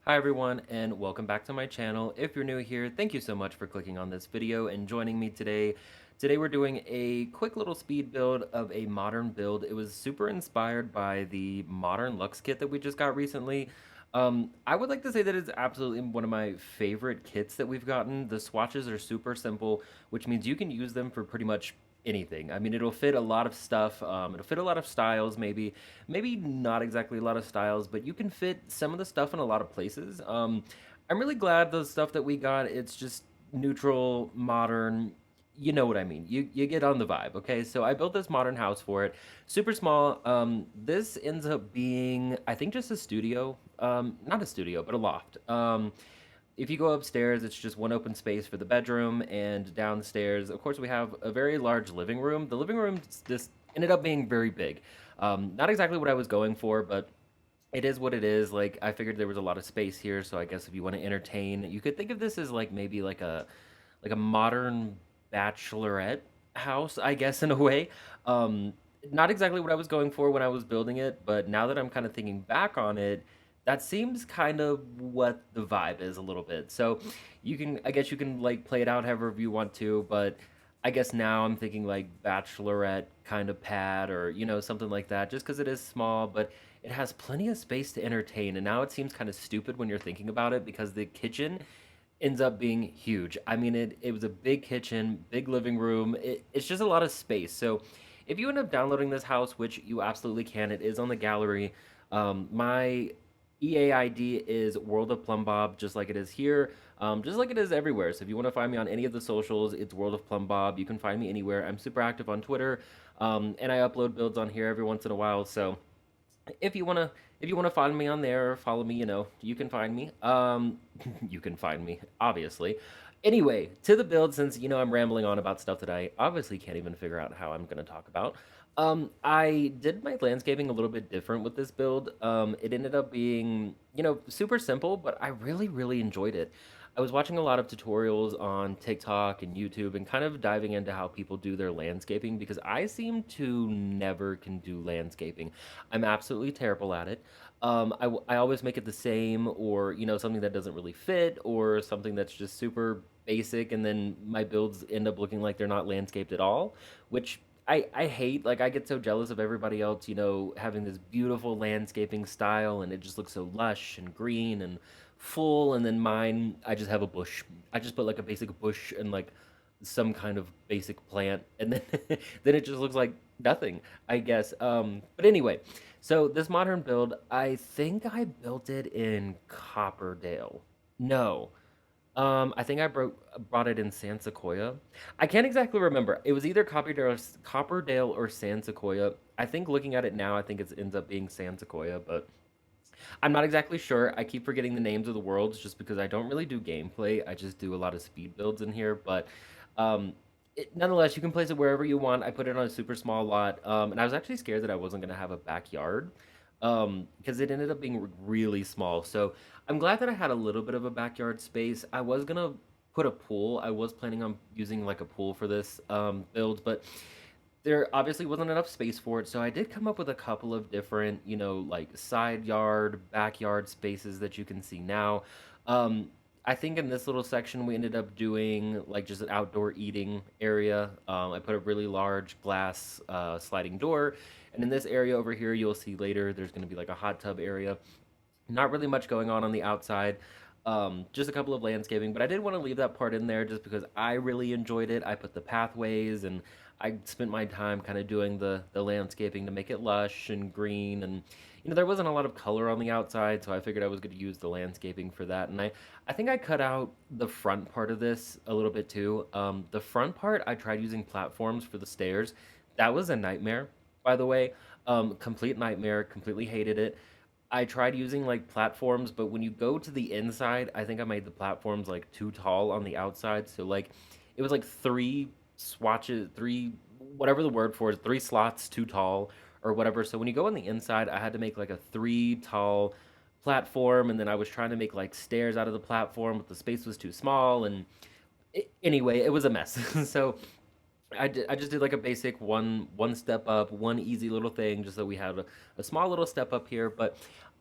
Hi everyone and welcome back to my channel. If you're new here, thank you so much for clicking on this video and joining me today. Today we're doing a quick little speed build of a modern build. It was super inspired by the modern Luxe kit that we just got recently. I would like to say that it's absolutely one of my favorite kits that we've gotten. The swatches are super simple, which means you can use them for pretty much anything. I mean, it'll fit a lot of stuff. It'll fit a lot of styles, maybe not exactly a lot of styles, but you can fit some of the stuff in a lot of places. I'm really glad the stuff that we got, it's just neutral, modern. You know what I mean. You get on the vibe, okay? So I built this modern house for it. Super small. This ends up being, I think, just a studio. Not a studio, but a loft. If you go upstairs, it's just one open space for the bedroom, and downstairs, of course, we have a very large living room. The living room just ended up being very big. Not exactly what I was going for, but it is what it is. Like, I figured there was a lot of space here, so I guess if you want to entertain, you could think of this as like maybe like a modern bachelorette house, I guess, in a way. Um, Not exactly what I was going for when I was building it, but now that I'm kind of thinking back on it, that seems kind of what the vibe is a little bit. So I guess you can like play it out however you want to, but I guess now I'm thinking like bachelorette kind of pad or, something like that, just because it is small, but it has plenty of space to entertain. And now it seems kind of stupid when you're thinking about it because the kitchen ends up being huge. I mean, it was a big kitchen, big living room. It's just a lot of space. So if you end up downloading this house, which you absolutely can, it is on the gallery. My EA ID is Worldofplumbob, just like it is here, just like it is everywhere. So if you want to find me on any of the socials, it's Worldofplumbob. You can find me anywhere. I'm super active on Twitter, and I upload builds on here every once in a while. So if you wanna if you wanna find me on there or follow me, you can find me. You can find me, obviously. Anyway, to the build, since I'm rambling on about stuff that I obviously can't even figure out how I'm gonna talk about. I did my landscaping a little bit different with this build. It ended up being, super simple, but I really, really enjoyed it. I was watching a lot of tutorials on TikTok and YouTube and kind of diving into how people do their landscaping because I seem to never can do landscaping. I'm absolutely terrible at it. I always make it the same or, something that doesn't really fit or something that's just super basic. And then my builds end up looking like they're not landscaped at all, which I hate. Like, I get so jealous of everybody else, having this beautiful landscaping style and it just looks so lush and green and full. And then mine, I just have a bush. I just put like a basic bush and like some kind of basic plant, and then then it just looks like nothing, I guess. But anyway, so this modern build, I think I built it in Copperdale. No, I think brought it in San Sequoia. I can't exactly remember. It was either Copperdale or San Sequoia. I think looking at it now, I think it ends up being San Sequoia, but I'm not exactly sure. I keep forgetting the names of the worlds just because I don't really do gameplay. I just do a lot of speed builds in here, but um, nonetheless, you can place it wherever you want. I put it on a super small lot, and I was actually scared that I wasn't gonna have a backyard because it ended up being really small. So I'm glad that I had a little bit of a backyard space. I was gonna put a pool. I was planning on using like a pool for this build, but there obviously wasn't enough space for it, so I did come up with a couple of different, like side yard, backyard spaces that you can see now. Um, I think in this little section we ended up doing like just an outdoor eating area. I put a really large glass sliding door, and in this area over here, you'll see later there's going to be like a hot tub area. Not really much going on the outside. Just a couple of landscaping, but I did want to leave that part in there just because I really enjoyed it. I put the pathways and I spent my time kind of doing the landscaping to make it lush and green. And there wasn't a lot of color on the outside, so I figured I was going to use the landscaping for that. And I think I cut out the front part of this a little bit too. The front part, I tried using platforms for the stairs. That was a nightmare, by the way. Complete nightmare. Completely hated it. I tried using like platforms, but when you go to the inside, I think I made the platforms like too tall on the outside. So like it was like three swatches, three whatever the word for it, three slots too tall or whatever. So when you go on the inside, I had to make like a three tall platform, and then I was trying to make like stairs out of the platform, but the space was too small. And anyway, it was a mess. So I just did like a basic one step up, one easy little thing, just so we had a small little step up here. But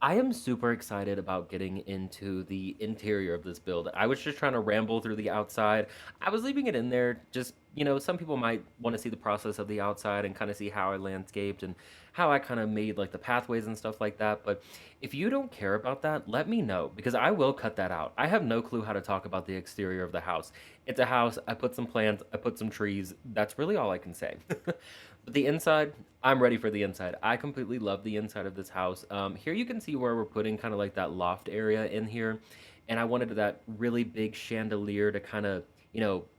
I am super excited about getting into the interior of this build. I was just trying to ramble through the outside. I was leaving it in there just, some people might want to see the process of the outside and kind of see how I landscaped and how I kind of made like the pathways and stuff like that. But if you don't care about that, let me know because I will cut that out. I have no clue how to talk about the exterior of the house. It's a house. I put some plants, I put some trees. That's really all I can say. But the inside, I'm ready for the inside. I completely love the inside of this house. Here you can see where we're putting kind of like that loft area in here. And I wanted that really big chandelier to kind of,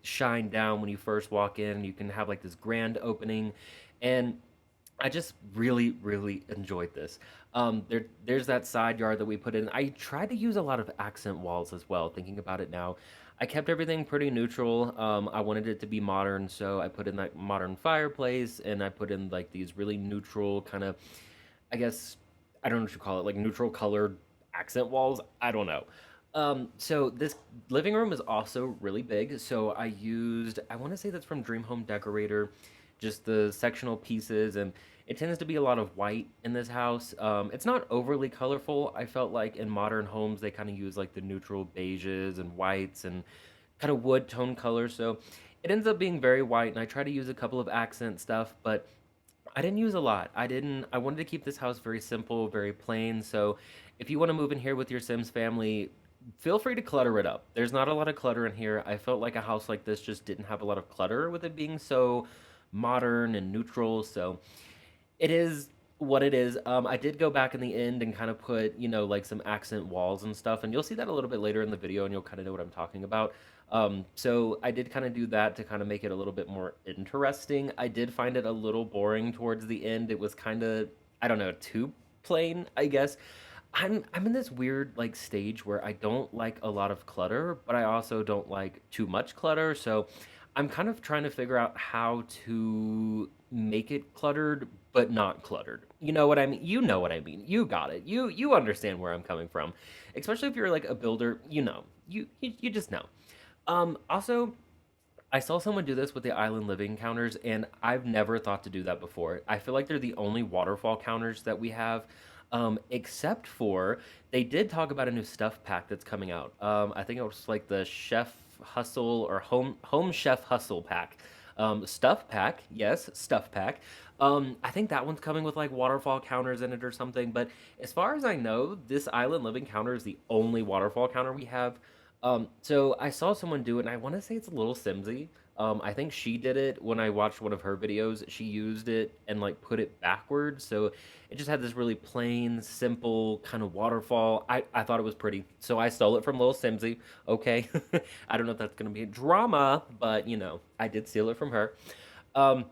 shine down when you first walk in. You can have like this grand opening. And I just really, really enjoyed this. There's that side yard that we put in. I tried to use a lot of accent walls as well, thinking about it now. I kept everything pretty neutral. I wanted it to be modern, so I put in that modern fireplace and I put in like these really neutral kind of, I guess, I don't know what you call it, like neutral colored accent walls. I don't know. So this living room is also really big. So I used, I want to say that's from Dream Home Decorator, just the sectional pieces, and it tends to be a lot of white in this house. It's not overly colorful. I felt like in modern homes they kind of use like the neutral beiges and whites and kind of wood tone colors. So it ends up being very white, and I try to use a couple of accent stuff, but I didn't use a lot. I wanted to keep this house very simple, very plain. So if you want to move in here with your Sims family, feel free to clutter it up. There's not a lot of clutter in here. I felt like a house like this just didn't have a lot of clutter with it being so modern and neutral. So it is what it is. I did go back in the end and kind of put, like some accent walls and stuff, and you'll see that a little bit later in the video, and you'll kind of know what I'm talking about. So I did kind of do that to kind of make it a little bit more interesting. I did find it a little boring towards the end. It was kind of, I don't know, too plain, I guess. I'm in this weird like stage where I don't like a lot of clutter, but I also don't like too much clutter. So I'm kind of trying to figure out how to make it cluttered but not cluttered. You know what I mean? You know what I mean. You got it. You understand where I'm coming from. Especially if you're like a builder, you know. You just know. Also, I saw someone do this with the island living counters, and I've never thought to do that before. I feel like they're the only waterfall counters that we have, except for they did talk about a new stuff pack that's coming out. I think it was like the Chef Hustle or Home Chef Hustle pack. Stuff pack, yes, stuff pack. I think that one's coming with like waterfall counters in it or something. But as far as I know, this island living counter is the only waterfall counter we have. So I saw someone do it, and I want to say it's a little Simsy. I think she did it when I watched one of her videos. She used it and like put it backwards, so it just had this really plain, simple kind of waterfall. I thought it was pretty, so I stole it from Little Simsy. Okay, I don't know if that's gonna be a drama, but I did steal it from her. Um,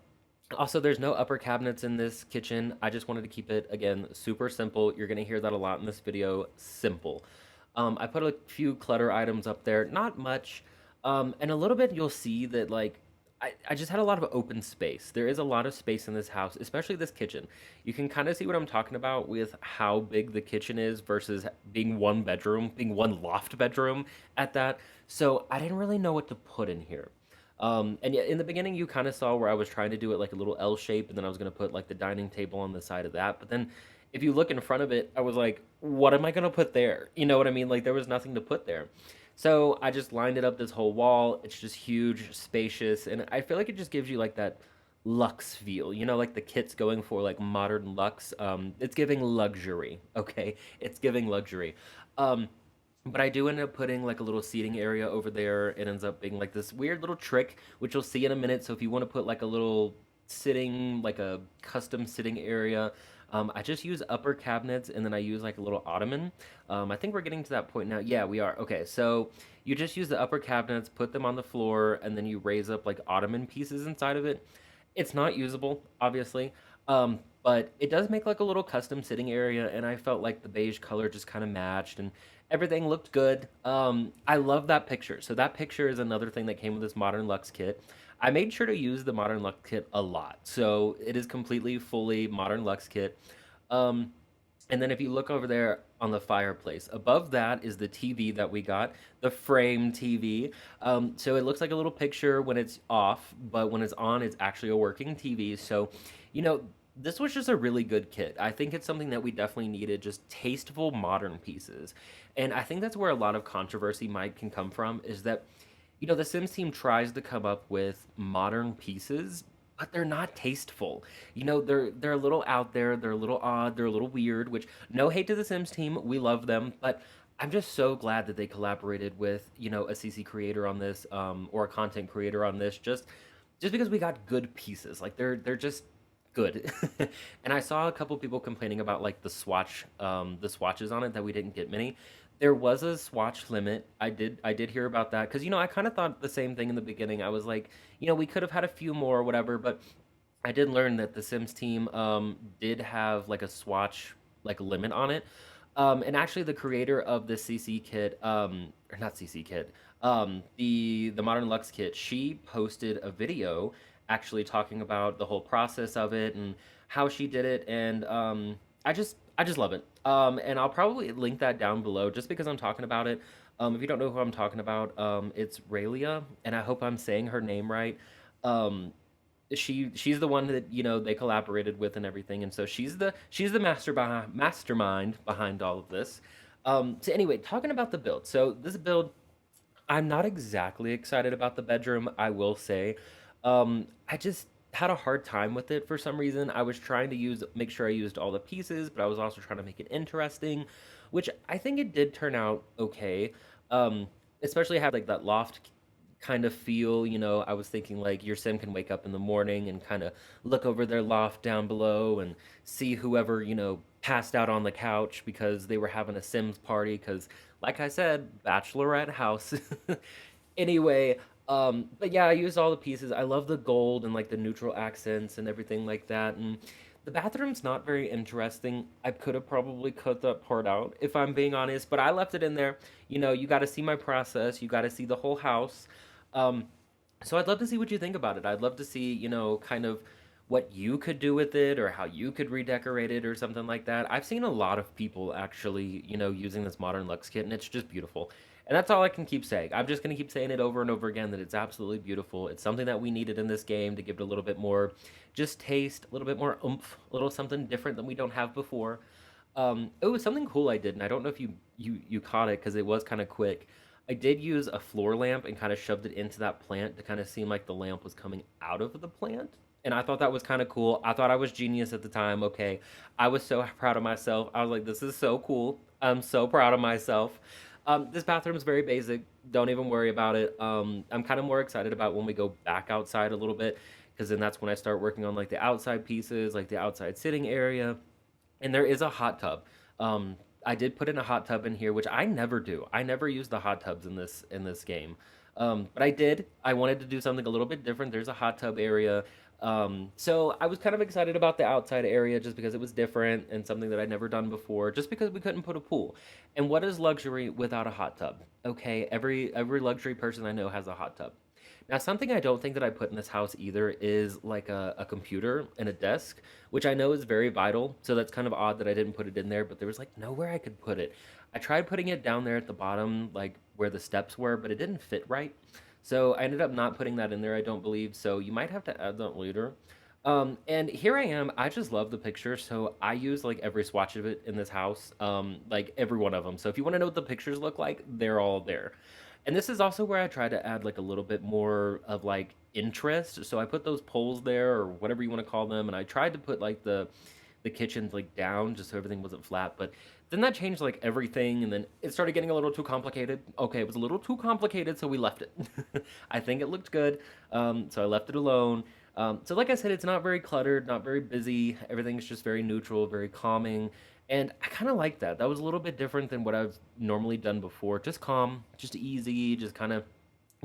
Also, there's no upper cabinets in this kitchen. I just wanted to keep it, again, super simple. You're going to hear that a lot in this video. Simple. I put a few clutter items up there, not much. And a little bit you'll see that, like, I just had a lot of open space. There is a lot of space in this house, especially this kitchen. You can kind of see what I'm talking about with how big the kitchen is versus being one bedroom, being one loft bedroom at that. So I didn't really know what to put in here. And yeah, in the beginning, you kind of saw where I was trying to do it like a little L shape, and then I was going to put like the dining table on the side of that. But then if you look in front of it, I was like, what am I going to put there? You know what I mean? Like there was nothing to put there. So I just lined it up this whole wall. It's just huge, spacious, and I feel like it just gives you like that luxe feel. Like the kit's going for like modern luxe. It's giving luxury, okay? It's giving luxury. Um, but I do end up putting like a little seating area over there. It ends up being like this weird little trick, which you'll see in a minute. So if you want to put like a little sitting, like a custom sitting area, I just use upper cabinets and then I use like a little ottoman. I think we're getting to that point now. Yeah, we are. Okay, so you just use the upper cabinets, put them on the floor, and then you raise up like ottoman pieces inside of it. It's not usable, obviously, but it does make like a little custom sitting area, and I felt like the beige color just kind of matched, and everything looked good. I love that picture. So that picture is another thing that came with this Modern Luxe kit. I made sure to use the Modern Luxe kit a lot, so it is completely, fully Modern Luxe kit. Um, and then if you look over there on the fireplace, above that is the TV that we got, the frame TV. So it looks like a little picture when it's off, but when it's on, it's actually a working TV. So, you know, This was just a really good kit. I think it's something that we definitely needed, just tasteful modern pieces. And I think that's where a lot of controversy might can come from is that the Sims team tries to come up with modern pieces, but they're not tasteful. They're a little out there, they're a little odd, they're a little weird, which no hate to the Sims team, we love them, but I'm just so glad that they collaborated with, a CC creator on this, or a content creator on this, just because we got good pieces. Like they're just good. And I saw a couple people complaining about like the swatches on it that we didn't get many. There was a swatch limit. I did hear about that because I kind of thought the same thing in the beginning. I was like, we could have had a few more or whatever, but I did learn that the Sims team did have like a swatch like limit on it. And actually, the creator of the CC kit, or not CC kit, the Modern Lux kit, she posted a video actually talking about the whole process of it and how she did it, and I just love it. And I'll probably link that down below just because I'm talking about it. If you don't know who I'm talking about, it's Raylia, and I hope I'm saying her name right. Um, she's the one that they collaborated with and everything, and so she's the mastermind behind all of this. So anyway, talking about the build. So this build, I'm not exactly excited about the bedroom, I will say. I just had a hard time with it for some reason. I was trying to make sure I used all the pieces, but I was also trying to make it interesting, which I think it did turn out okay. Um, Especially had like that loft kind of feel. I was thinking like your sim can wake up in the morning and kind of look over their loft down below and see whoever, passed out on the couch because they were having a Sims party. Because, like I said, Bachelorette house. Anyway, but yeah, I used all the pieces. I love the gold and like the neutral accents and everything like that. And the bathroom's not very interesting. I could have probably cut that part out if I'm being honest, but I left it in there. You got to see my process. You got to see the whole house. Um, so I'd love to see what you think about it. I'd love to see, kind of what you could do with it or how you could redecorate it or something like that. I've seen a lot of people actually, using this modern Lux kit, and it's just beautiful. And that's all I can keep saying. I'm just going to keep saying it over and over again that it's absolutely beautiful. It's something that we needed in this game to give it a little bit more just taste, a little bit more oomph, a little something different than we don't have before. It was something cool I did, and I don't know if you caught it because it was kind of quick. I did use a floor lamp and kind of shoved it into that plant to kind of seem like the lamp was coming out of the plant. And I thought that was kind of cool. I thought I was genius at the time. Okay. I was so proud of myself. I was like, this is so cool. I'm so proud of myself. This bathroom is very basic. Don't even worry about it. I'm kind of more excited about when we go back outside a little bit because then that's when I start working on like the outside pieces, like the outside sitting area, and there is a hot tub. Um, I did put in a hot tub in here, which I never do. I never use the hot tubs in this game, but I did. I wanted to do something a little bit different. There's a hot tub area, so I was kind of excited about the outside area just because it was different and something that I'd never done before. Just because we couldn't put a pool, and what is luxury without a hot tub? Okay, every luxury person I know has a hot tub. Now, something I don't think that I put in this house either is like a computer and a desk, which I know is very vital. So that's kind of odd that I didn't put it in there, but there was like nowhere I could put it. I tried putting it down there at the bottom, like where the steps were, but it didn't fit right. So I ended up not putting that in there, I don't believe. So you might have to add that later. And here I am. I just love the picture. So I use like every swatch of it in this house, like every one of them. So if you want to know what the pictures look like, they're all there. And this is also where I try to add like a little bit more of like interest. So I put those poles there or whatever you want to call them, and I tried to put like the kitchen like down just so everything wasn't flat. But then that changed like everything, and then it started getting a little too complicated. Okay, it was a little too complicated, so we left it. I think it looked good, so I left it alone. So like I said, it's not very cluttered, not very busy. Everything's just very neutral, very calming. And I kind of like that. That was a little bit different than what I've normally done before. Just calm, just easy, just kind of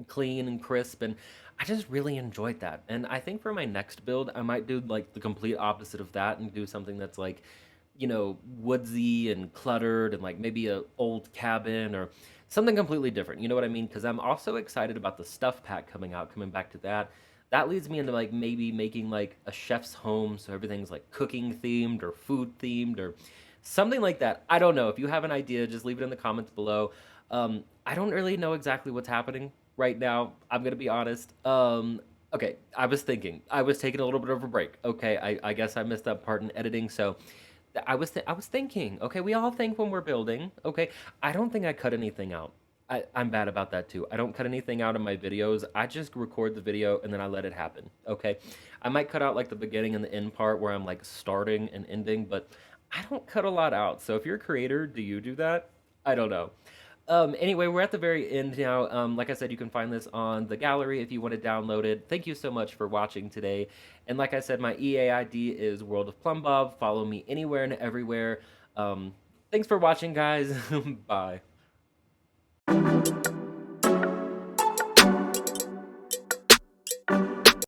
clean and crisp. And I just really enjoyed that. And I think for my next build, I might do like the complete opposite of that and do something that's like, woodsy and cluttered and like maybe a old cabin or something completely different. You know what I mean? Because I'm also excited about the stuff pack coming out, coming back to that. That leads me into like maybe making like a chef's home so everything's like cooking themed or food themed or something like that. I don't know. If you have an idea, just leave it in the comments below. I don't really know exactly what's happening right now. I'm gonna be honest. Okay, I was thinking. I was taking a little bit of a break. Okay, I guess I missed that part in editing. So I was thinking. Okay, we all think when we're building. Okay, I don't think I cut anything out. I'm bad about that too. I don't cut anything out of my videos. I just record the video and then I let it happen. Okay, I might cut out like the beginning and the end part where I'm like starting and ending, but I don't cut a lot out. So if you're a creator, do you do that? I don't know. Anyway, we're at the very end now. Like I said, you can find this on the gallery if you want to download it. Thank you so much for watching today. And like I said, my EA ID is World of Plumbob. Follow me anywhere and everywhere. Thanks for watching, guys. Bye.